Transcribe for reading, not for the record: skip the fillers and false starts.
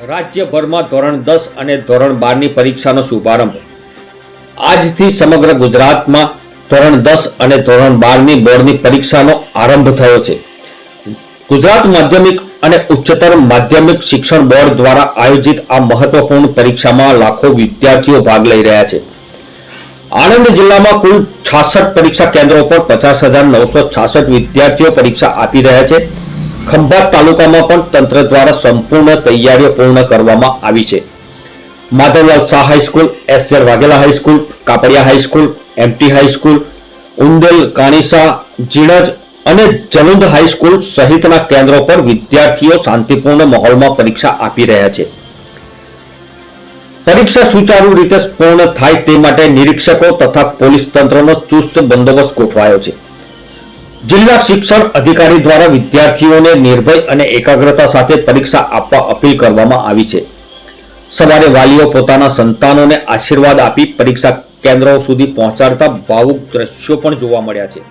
રાજ્યભરમાં ધોરણ 10 અને ધોરણ 12ની પરીક્ષાનો શુભારંભ આજથી સમગ્ર ગુજરાતમાં ધોરણ 10 અને ધોરણ 12ની બોર્ડની પરીક્ષાનો આરંભ થયો છે। ગુજરાત માધ્યમિક અને ઉચ્ચતર માધ્યમિક શિક્ષણ બોર્ડ દ્વારા આયોજિત આ મહત્વપૂર્ણ પરીક્ષામાં લાખો વિદ્યાર્થીઓ ભાગ લઈ રહ્યા છે। આણંદ જિલ્લામાં કુલ 66 પરીક્ષા કેન્દ્રો પર 50,966 વિદ્યાર્થીઓ પરીક્ષા આપી રહ્યા છે। ખંભાત તાલુકામાં પણ તંત્ર દ્વારા સંપૂર્ણ તૈયારીઓ પૂર્ણ કરવામાં આવી છે। Madhavlal Shah high school, S J. Vaghela high school, Kapadia high school, M T high school, Undel, Kanisa, Jinaj અને જલુંદ હાઈસ્કૂલ સહિતના કેન્દ્રો પર વિદ્યાર્થીઓ શાંતિપૂર્ણ માહોલમાં પરીક્ષા આપી રહ્યા છે। પરીક્ષા સુચારુ રીતે પૂર્ણ થાય તે માટે નિરીક્ષકો તથા પોલીસ તંત્રનો ચુસ્ત બંદોબસ્ત ગોઠવાયો છે। જિલ્લા શિક્ષણ અધિકારી દ્વારા વિદ્યાર્થીઓને નિર્ભય અને એકાગ્રતા સાથે પરીક્ષા આપવા અપીલ કરવામાં આવી છે। સવારે વાલીઓ પોતાના સંતાનોને આશીર્વાદ આપી પરીક્ષા કેન્દ્રો સુધી પહોંચાડતા ભાવુક દ્રશ્યો પણ જોવા મળ્યા છે।